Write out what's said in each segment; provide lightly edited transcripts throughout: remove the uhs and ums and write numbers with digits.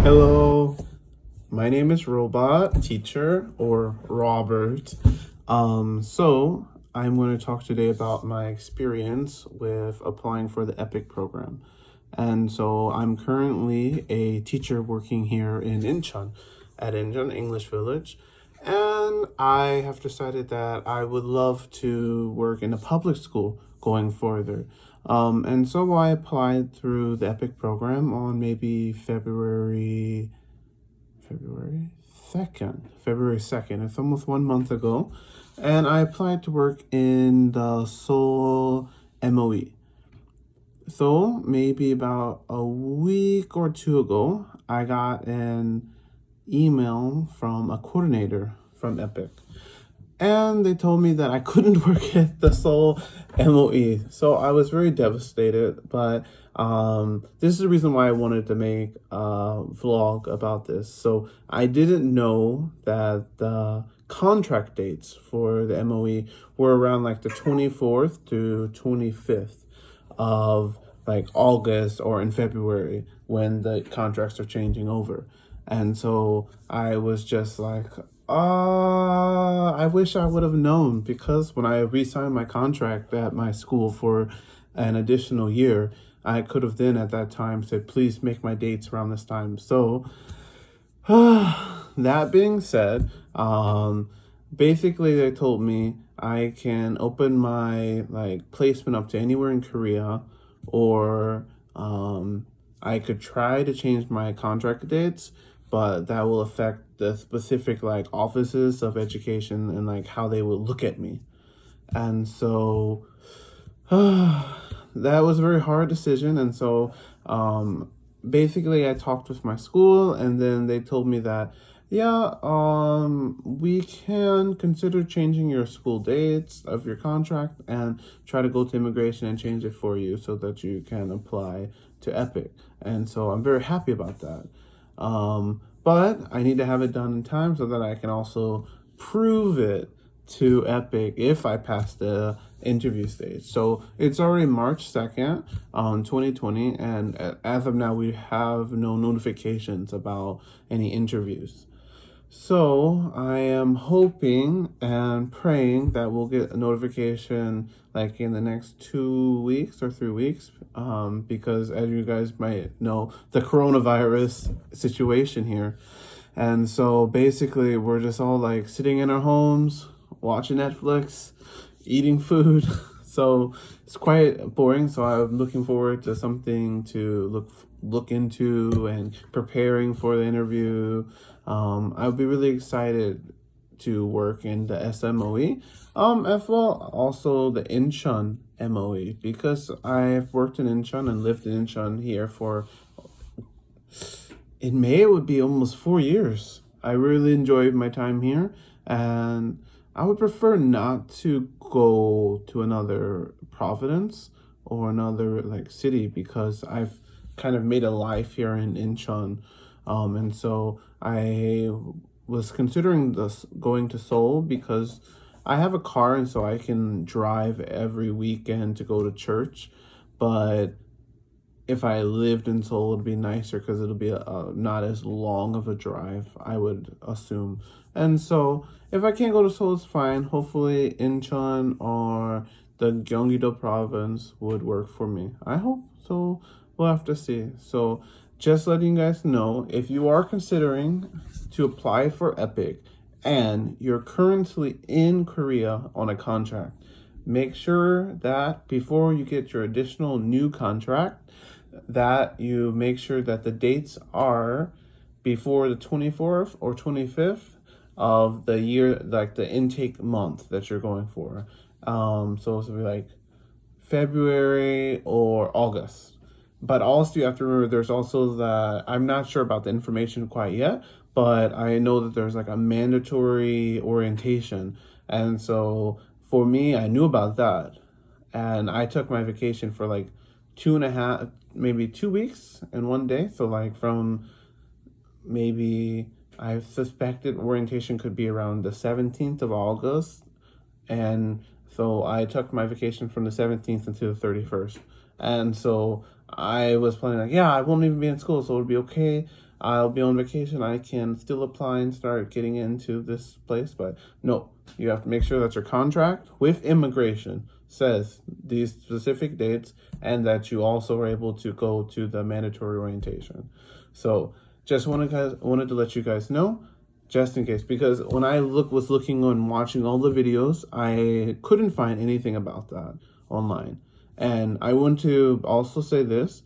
Hello, my name is Robot Teacher or Robert. So I'm going to talk today about my experience with applying for the EPIK program. And so I'm currently a teacher working here in Incheon at Incheon English Village. And I have decided that I would love to work in a public school going further. And so I applied through the EPIK program on maybe February 2nd. It's almost 1 month ago. And I applied to work in the Seoul MOE. So maybe about a week or two ago, I got an email from a coordinator from EPIK. And they told me that I couldn't work at the Seoul MOE. So I was very devastated, but this is the reason why I wanted to make a vlog about this. So I didn't know that the contract dates for the MOE were around like the 24th to 25th of like August or in February when the contracts are changing over. And so I was just like, I wish I would have known, because when I re-signed my contract at my school for an additional year, I could have then at that time said, please make my dates around this time. So that being said, basically they told me I can open my like placement up to anywhere in Korea, or I could try to change my contract dates, but that will affect the specific like offices of education and like how they will look at me. And so that was a very hard decision. And so basically I talked with my school, and then they told me that we can consider changing your school dates of your contract and try to go to immigration and change it for you so that you can apply to EPIK. And so I'm very happy about that. But I need to have it done in time so that I can also prove it to EPIK if I pass the interview stage. So it's already March 2nd, 2020, and as of now, we have no notifications about any interviews. So I am hoping and praying that we'll get a notification like in the next 2 weeks or 3 weeks, because as you guys might know, the coronavirus situation here. And so basically we're just all like sitting in our homes, watching Netflix, eating food. So it's quite boring. So I'm looking forward to something to look into and preparing for the interview. I'll be really excited to work in the SMOE, as well also the Incheon MOE, because I've worked in Incheon and lived in Incheon here for, in May it would be almost 4 years. I really enjoyed my time here, and I would prefer not to go to another province or another like city, because I've kind of made a life here in Incheon. And so I was considering this going to Seoul because I have a car, and so I can drive every weekend to go to church. But if I lived in Seoul, it'd be nicer because it'll be not as long of a drive, I would assume. And so if I can't go to Seoul, it's fine. Hopefully Incheon or the Gyeonggi-do province would work for me. I hope so. We'll have to see. So just letting you guys know, if you are considering to apply for EPIK and you're currently in Korea on a contract, make sure that before you get your additional new contract, that you make sure that the dates are before the 24th or 25th of the year, like the intake month that you're going for. So it's be like February or August. But also you have to remember there's also I'm not sure about the information quite yet, but I know that there's like a mandatory orientation. And so for me, I knew about that. And I took my vacation for like 2.5, maybe 2 weeks and 1 day. So like from maybe, I suspected orientation could be around the 17th of August. And so I took my vacation from the 17th until the 31st. And so I was planning like, I won't even be in school, so it'll be okay. I'll be on vacation, I can still apply and start getting into this place. But no, you have to make sure that your contract with immigration says these specific dates and that you also are able to go to the mandatory orientation. So just wanted to let you guys know, just in case, because when I was looking and watching all the videos, I couldn't find anything about that online. And I want to also say this,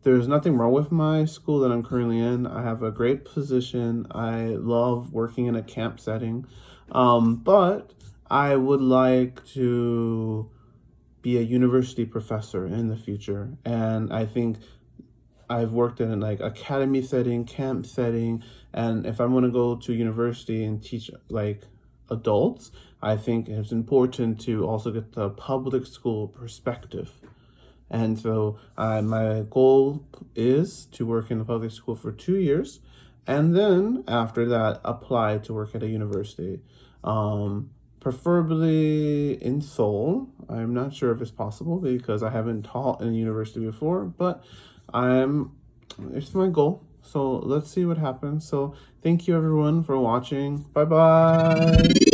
there's nothing wrong with my school that I'm currently in. I have a great position. I love working in a camp setting. But I would like to be a university professor in the future. And I think I've worked in like academy setting, camp setting, and if I'm going to go to university and teach like adults, I think it's important to also get the public school perspective. And so my goal is to work in a public school for 2 years, and then after that, apply to work at a university. Preferably in Seoul. I'm not sure if it's possible because I haven't taught in a university before, but it's my goal. So let's see what happens. So thank you everyone for watching. Bye bye.